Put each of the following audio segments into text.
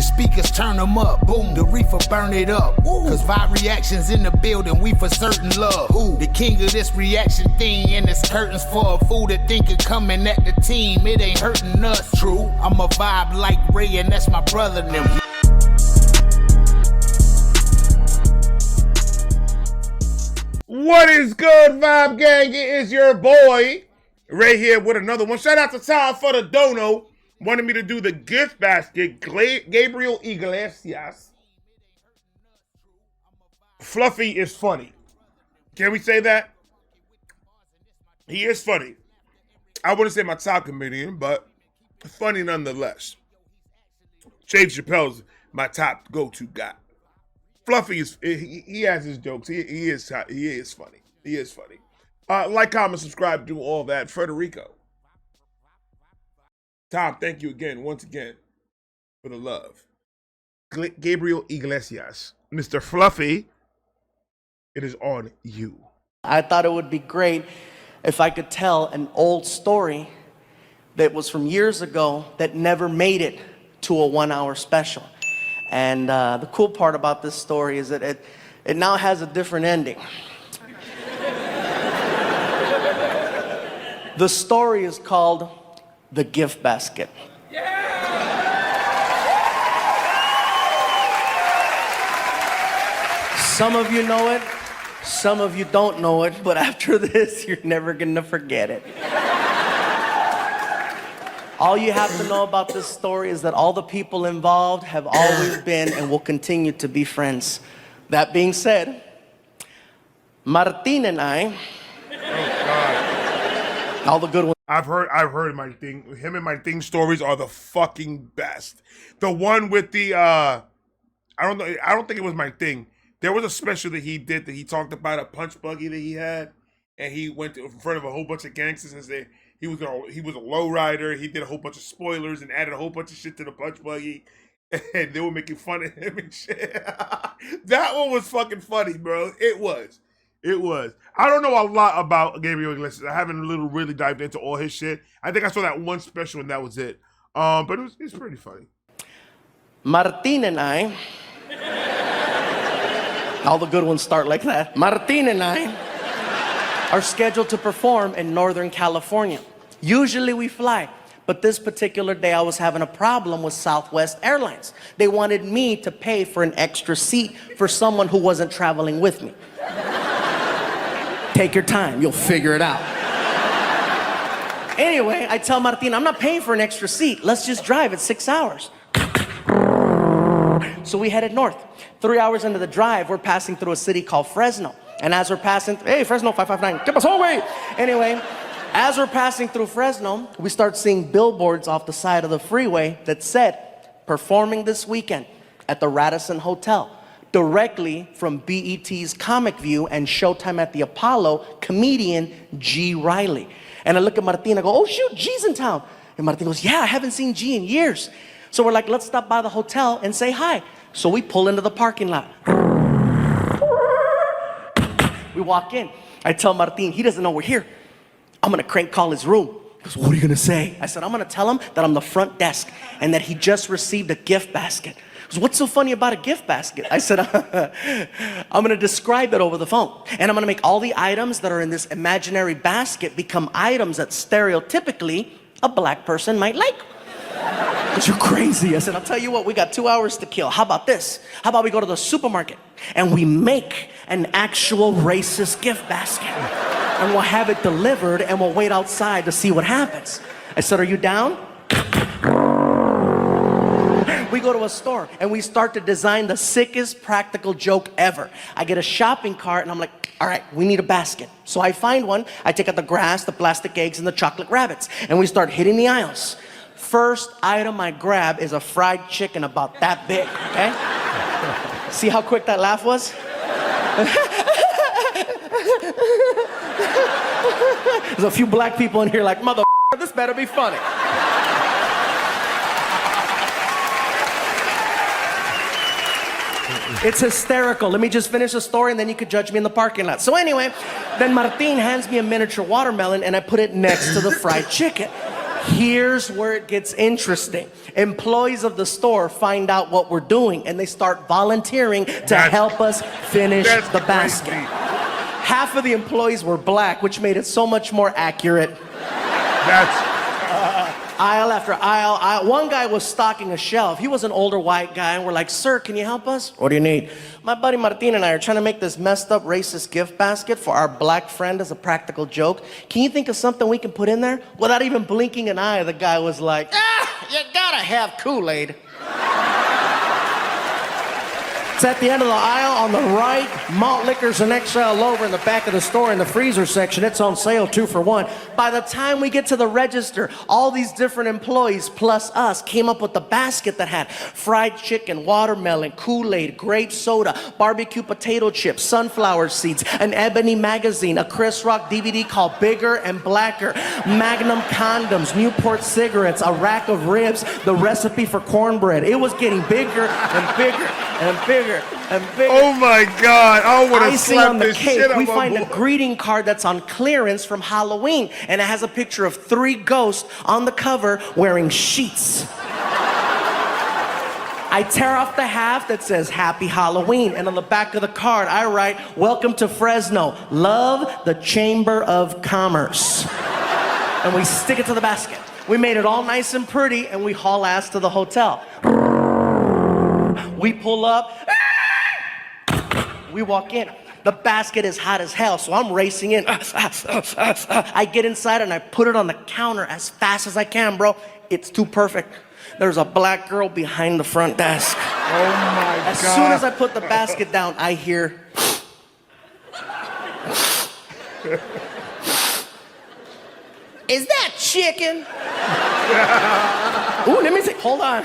speakers, turn them up. Boom, the reefer, burn it up. Cause vibe reactions in the building, we for certain love. The king of this reaction thing, and it's curtains for a fool that think it coming at the team. It ain't hurting us. True, I'm a vibe like Ray, and that's my brother and them. What is good, Vibe Gang? It is your boy Ray here with another one. Shout out to Tom for the dono. Wanted me to do the gift basket. Gabriel Iglesias. Fluffy is funny. Can we say that? He is funny. I wouldn't say my top comedian, but funny nonetheless. Dave Chappelle's my top go-to guy. Fluffy is he has his jokes. He is funny. He is funny. Like, comment, subscribe, do all that. Federico. Tom, thank you once again, for the love. Gabriel Iglesias. Mr. Fluffy, it is on you. I thought it would be great if I could tell an old story that was from years ago that never made it to a 1-hour special. And the cool part about this story is that it now has a different ending. The story is called The Gift Basket. Some of you know it, some of you don't know it, but after this, you're never gonna forget it. All you have to know about this story is that all the people involved have always been and will continue to be friends. That being said, Martin and I, all the good ones. I've heard my thing. Him and my thing stories are the fucking best. The one with the I don't think it was my thing. There was a special that he did that he talked about a punch buggy that he had, and he went in front of a whole bunch of gangsters and said he was a low rider. He did a whole bunch of spoilers and added a whole bunch of shit to the punch buggy, and they were making fun of him and shit. That one was fucking funny, bro. It was. I don't know a lot about Gabriel Iglesias. I haven't really dived into all his shit. I think I saw that one special and that was it. But it's pretty funny. Martin and I, all the good ones start like that. Martin and I are scheduled to perform in Northern California. Usually we fly, but this particular day I was having a problem with Southwest Airlines. They wanted me to pay for an extra seat for someone who wasn't traveling with me. Take your time, you'll figure it out. Anyway, I tell Martin, I'm not paying for an extra seat. Let's just drive, it's 6 hours. So we headed north. 3 hours into the drive, we're passing through a city called Fresno. And as we're passing, hey, Fresno 559, get us away. Anyway, as we're passing through Fresno, we start seeing billboards off the side of the freeway that said, performing this weekend at the Radisson Hotel, directly from BET's Comic View and Showtime at the Apollo, comedian G. Riley. And I look at Martin, I go, oh shoot, G's in town. And Martin goes, yeah, I haven't seen G in years. So we're like, let's stop by the hotel and say hi. So we pull into the parking lot. We walk in. I tell Martin, he doesn't know we're here. I'm gonna crank call his room. He goes, what are you gonna say? I said, I'm gonna tell him that I'm the front desk and that he just received a gift basket. He goes, what's so funny about a gift basket? I said, I'm gonna describe it over the phone. And I'm gonna make all the items that are in this imaginary basket become items that stereotypically a black person might like. But you're crazy. I said, I'll tell you what, we got 2 hours to kill. How about this? How about we go to the supermarket and we make an actual racist gift basket and we'll have it delivered and we'll wait outside to see what happens. I said, are you down? We go to a store and we start to design the sickest practical joke ever. I get a shopping cart and I'm like, all right, we need a basket. So I find one, I take out the grass, the plastic eggs, and the chocolate rabbits, and we start hitting the aisles. First item I grab is a fried chicken about that big, okay? See how quick that laugh was? There's a few black people in here like, mother, this better be funny. It's hysterical. Let me just finish the story and then you could judge me in the parking lot. So anyway, then Martin hands me a miniature watermelon and I put it next to the fried chicken. Here's where it gets interesting. Employees of the store find out what we're doing and they start volunteering to help us finish the basket. Half of the employees were black, which made it so much more accurate. That's Aisle after aisle. One guy was stocking a shelf. He was an older white guy, and we're like, sir, can you help us? What do you need? My buddy Martin and I are trying to make this messed up racist gift basket for our black friend as a practical joke. Can you think of something we can put in there? Without even blinking an eye, the guy was like, you gotta have Kool-Aid. It's at the end of the aisle on the right. Malt liquors and XL over in the back of the store in the freezer section. It's on sale 2 for $1. By the time we get to the register, all these different employees plus us came up with the basket that had fried chicken, watermelon, Kool-Aid, grape soda, barbecue potato chips, sunflower seeds, an Ebony magazine, a Chris Rock DVD called Bigger and Blacker, Magnum condoms, Newport cigarettes, a rack of ribs, the recipe for cornbread. It was getting bigger and bigger and bigger and bigger. oh my God! I want to Icing slap on the this cake, shit out we my find boy. a greeting card that's on clearance from Halloween, and it has a picture of 3 ghosts on the cover wearing sheets. I tear off the half that says Happy Halloween, and on the back of the card I write, welcome to Fresno, love the Chamber of Commerce. And we stick it to the basket. We made it all nice and pretty, and we haul ass to the hotel. We pull up, we walk in. The basket is hot as hell, so I'm racing in. I get inside and I put it on the counter as fast as I can, bro. It's too perfect. There's a black girl behind the front desk. Oh my God! As soon as I put the basket down, I hear. Is that chicken? Ooh, let me see. Hold on.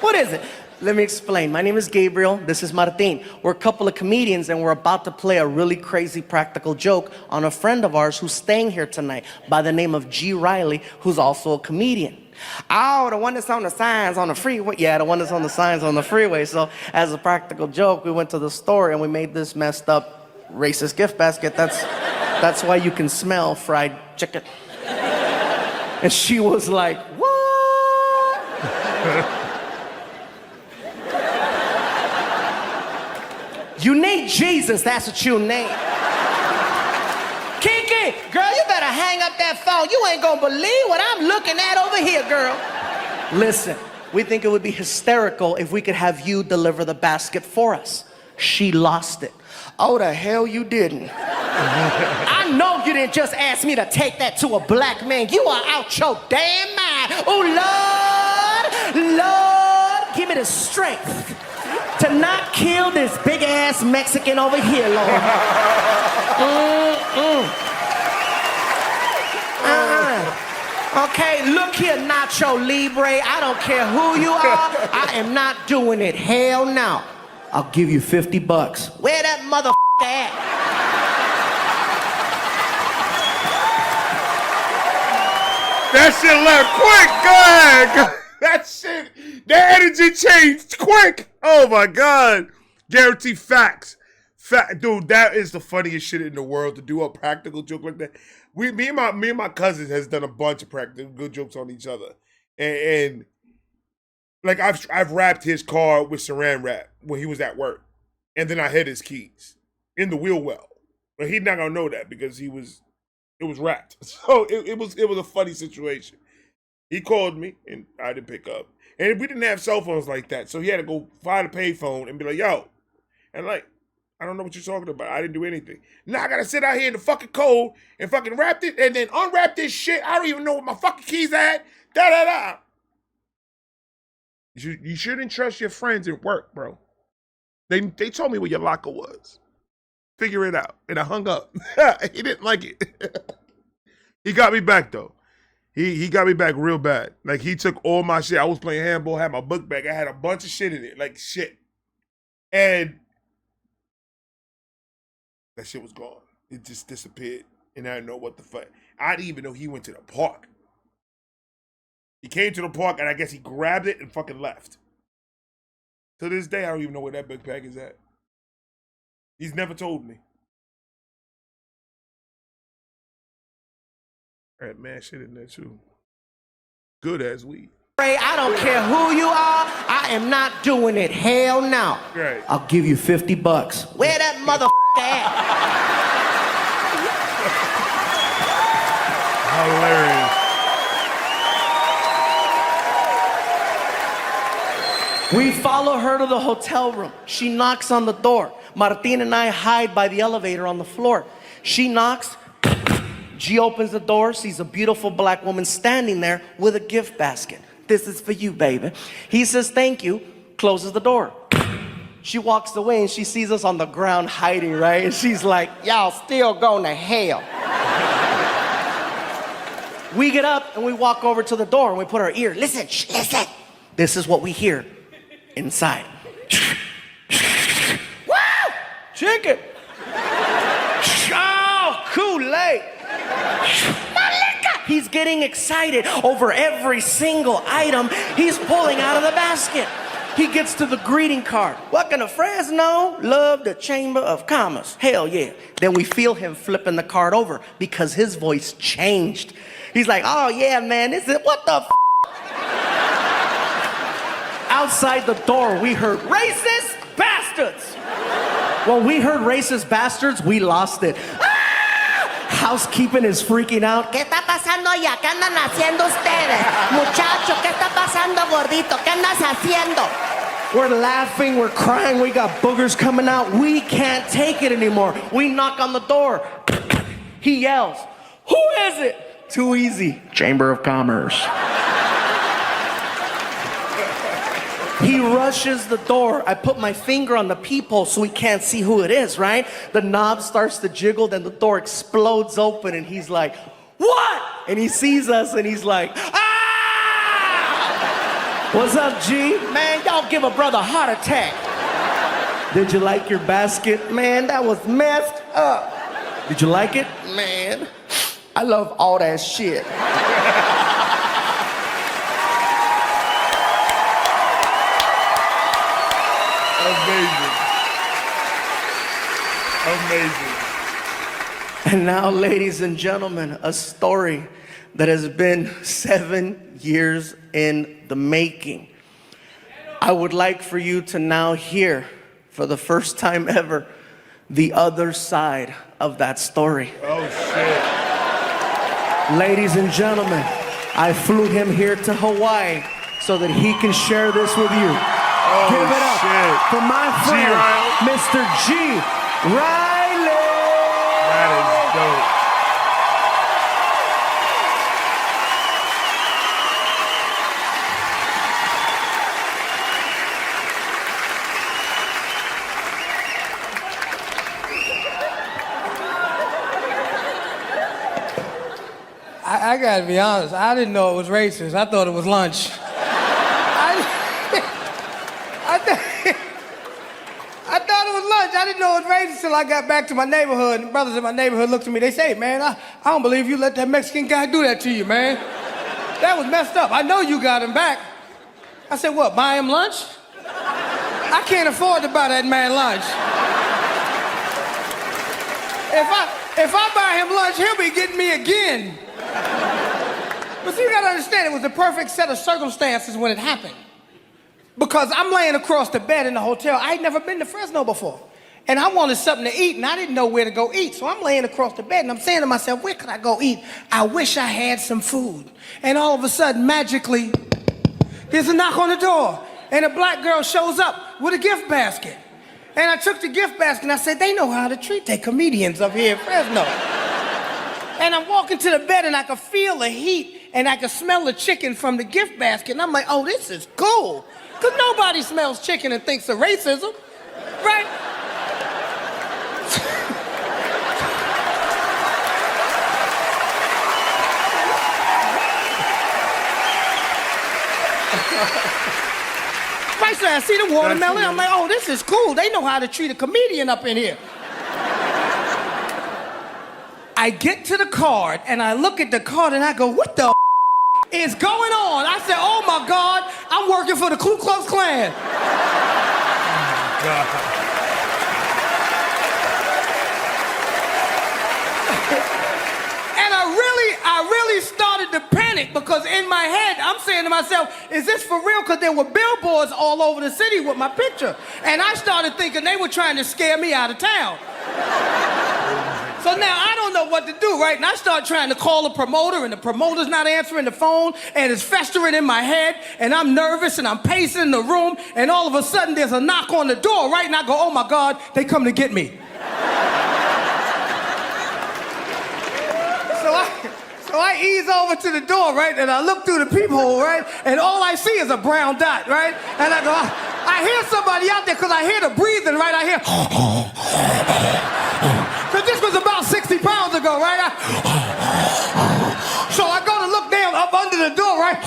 What is it? Let me explain. My name is Gabriel. This is Martin. We're a couple of comedians, and we're about to play a really crazy practical joke on a friend of ours who's staying here tonight by the name of G. Riley, who's also a comedian. Oh, the one that's on the signs on the freeway. Yeah, the one that's on the signs on the freeway. So, as a practical joke, we went to the store and we made this messed up racist gift basket. That's why you can smell fried chicken. And she was like, what? You need Jesus, that's what you need. Kiki, girl, you better hang up that phone. You ain't gonna believe what I'm looking at over here, girl. Listen, we think it would be hysterical if we could have you deliver the basket for us. She lost it. Oh, the hell you didn't. I know you didn't just ask me to take that to a black man. You are out your damn mind. Oh, Lord, give me the strength to not kill this big-ass Mexican over here, Lord. Okay, look here, Nacho Libre. I don't care who you are. I am not doing it. Hell no. I'll give you $50. Where that motherfucker at? That shit left quick. Go ahead. That shit, that energy changed quick. Oh my God. Guaranteed facts. Dude, that is the funniest shit in the world to do a practical joke like that. Me and my cousins has done a bunch of practical good jokes on each other, and like I've wrapped his car with Saran wrap when he was at work, and then I hid his keys in the wheel well, but he's not gonna know that because it was wrapped. So it was a funny situation. He called me and I didn't pick up, and we didn't have cell phones like that, so he had to go find a payphone and be like, "Yo," and like, I don't know what you're talking about. I didn't do anything. Now I gotta sit out here in the fucking cold and fucking wrap it and then unwrap this shit. I don't even know what my fucking keys at. Da da da. You shouldn't trust your friends at work, bro. They told me where your locker was. Figure it out. And I hung up. He didn't like it. He got me back though. He got me back real bad. Like he took all my shit. I was playing handball, had my book bag. I had a bunch of shit in it. Like shit. And that shit was gone. It just disappeared. And I didn't know what the fuck. I didn't even know he went to the park. He came to the park and I guess he grabbed it and fucking left. To this day, I don't even know where that book bag is at. He's never told me. I had mad shit in there too. good as weed. I don't care who you are. I am not doing it. Hell no. Right. I'll give you $50. Where that motherfucker at? Hilarious. We follow her to the hotel room. She knocks on the door. Martin and I hide by the elevator on the floor. She knocks. G opens the door, sees a beautiful black woman standing there with a gift basket. This is for you, baby. He says, thank you, closes the door. She walks away and she sees us on the ground hiding, right? And she's like, y'all still going to hell. We get up and we walk over to the door and we put our ear. Listen, shh, listen. This is what we hear inside. Woo! Chicken. Oh, Kool-Aid. He's getting excited over every single item he's pulling out of the basket. He gets to the greeting card. Welcome to Fresno. Love the Chamber of Commerce. Hell yeah. Then we feel him flipping the card over because his voice changed. He's like, oh yeah, man, this is, what the f? Outside the door, we heard racist bastards. When we heard racist bastards, we lost it. Housekeeping is freaking out. ¿Qué está pasando allá? ¿Qué andan haciendo ustedes? Muchacho, ¿qué está pasando, gordito? ¿Qué andas haciendo? We're laughing, we're crying, we got boogers coming out. We can't take it anymore. We knock on the door. He yells, who is it? Too easy. Chamber of Commerce. He rushes the door. I put my finger on the peephole so he can't see who it is, right? The knob starts to jiggle, then the door explodes open and he's like, what? And he sees us and he's like, ah! What's up, G? Man, y'all give a brother a heart attack. Did you like your basket? Man, that was messed up. Did you like it? Man, I love all that shit. Amazing. And now, ladies and gentlemen, a story that has been 7 years in the making. I would like for you to now hear, for the first time ever, the other side of that story. Oh, shit. Ladies and gentlemen, I flew him here to Hawaii so that he can share this with you. Oh, give it up shit. for my friend, Mr. G. Riley. That is dope. I gotta be honest, I didn't know it was racist. I thought it was lunch. I thought it was lunch. I didn't know it was racist until I got back to my neighborhood. And brothers in my neighborhood looked at me. They say, man, I don't believe you let that Mexican guy do that to you, man. That was messed up. I know you got him back. I said, what, buy him lunch? I can't afford to buy that man lunch. If I buy him lunch, he'll be getting me again. But see, you gotta understand, it was the perfect set of circumstances when it happened. Because I'm laying across the bed in the hotel. I had never been to Fresno before. And I wanted something to eat, and I didn't know where to go eat. So I'm laying across the bed, and I'm saying to myself, where could I go eat? I wish I had some food. And all of a sudden, magically, there's a knock on the door, and a black girl shows up with a gift basket. And I took the gift basket, and I said, they know how to treat their comedians up here in Fresno. And I'm walking to the bed, and I could feel the heat, and I could smell the chicken from the gift basket. And I'm like, oh, this is cool. Because nobody smells chicken and thinks of racism, right? Right, so I see the watermelon. I'm like, oh, this is cool. They know how to treat a comedian up in here. I get to the card, and I look at the card, and I go, what the is going on? I said, oh, my God, I'm working for the Ku Klux Klan. Oh, God. And I really started to panic. panic because in my head, I'm saying to myself, is this for real? Because there were billboards all over the city with my picture. And I started thinking they were trying to scare me out of town. So now I don't know what to do, right? And I start trying to call a promoter, and the promoter's not answering the phone, and it's festering in my head, and I'm nervous, and I'm pacing in the room, and all of a sudden there's a knock on the door, right? And I go, oh my God, they come to get me. So I ease over to the door, right? And I look through the peephole, right? And all I see is a brown dot, right? And I go, I hear somebody out there because I hear the breathing, right? I hear, because this was about 60 pounds ago, right? So I go to look down up under the door, right?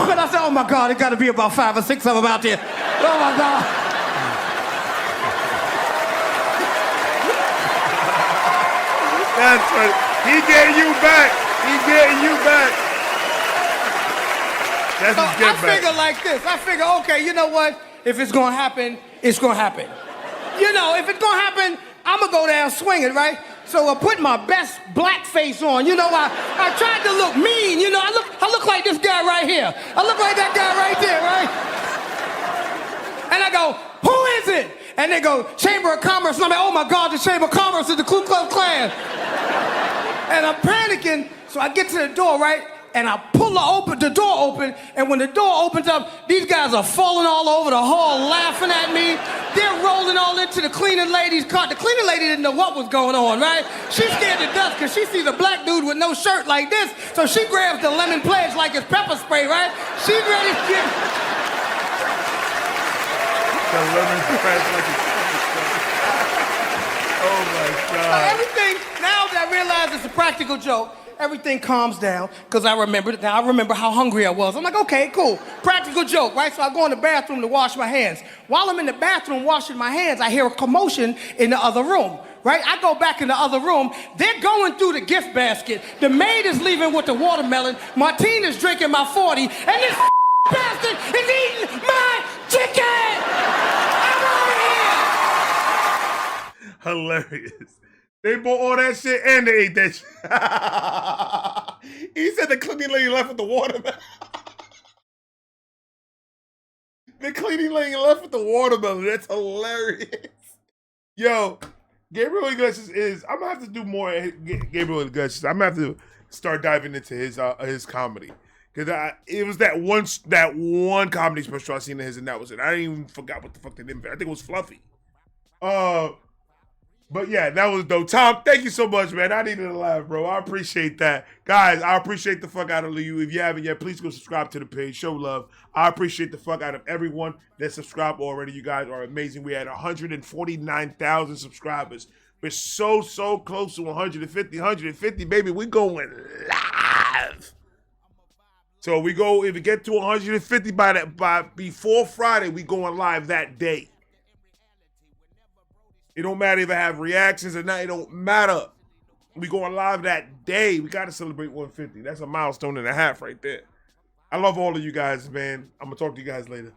But I said, oh my God, it got to be about 5 or 6 of them out there. Oh my God. That's right. He getting you back. He getting you back. That's So his get I back. figure like this. I figure, okay, you know what? If it's gonna happen, it's gonna happen. You know, if it's gonna happen, I'm gonna go down swinging, right? So I put my best black face on. You know, I tried to look mean. You know, I look like this guy right here. I look like that guy right there, right? And I go, who is it? And they go, Chamber of Commerce. And I'm like, oh my God, the Chamber of Commerce is the Ku Klux Klan. And I'm panicking, so I get to the door, right? And I pull the door open, and when the door opens up, these guys are falling all over the hall, laughing at me. They're rolling all into the cleaning lady's car. The cleaning lady didn't know what was going on, right? She's scared to death because she sees a black dude with no shirt like this, so she grabs the lemon pledge like it's pepper spray, right? She's ready to get... The lemon pledge like it's pepper spray. Oh my God. So everything, now that I realize it's a practical joke, everything calms down because I remember how hungry I was. I'm like, okay, cool. Practical joke, right? So I go in the bathroom to wash my hands. While I'm in the bathroom washing my hands, I hear a commotion in the other room, right? I go back in the other room. They're going through the gift basket. The maid is leaving with the watermelon. Martina's drinking my 40. And this bastard is eating my chicken! I'm over here! Hilarious. They bought all that shit and they ate that shit. He said the cleaning lady left with the watermelon. The cleaning lady left with the watermelon. That's hilarious. Yo, Gabriel Iglesias is... I'm going to have to do more Gabriel Iglesias. I'm going to have to start diving into his comedy. Because it was that one comedy special I seen of his, and that was it. I didn't even forgot what the fuck they did. I think it was Fluffy. But yeah, that was dope. Tom, thank you so much, man. I needed a laugh, bro. I appreciate that. Guys, I appreciate the fuck out of you. If you haven't yet, please go subscribe to the page. Show love. I appreciate the fuck out of everyone that subscribed already. You guys are amazing. We had 149,000 subscribers. We're so close to 150, baby. We going live. So if we get to 150 by before Friday, we going live that day. It don't matter if I have reactions or not. It don't matter. We going live that day. We got to celebrate 150. That's a milestone and a half right there. I love all of you guys, man. I'm going to talk to you guys later.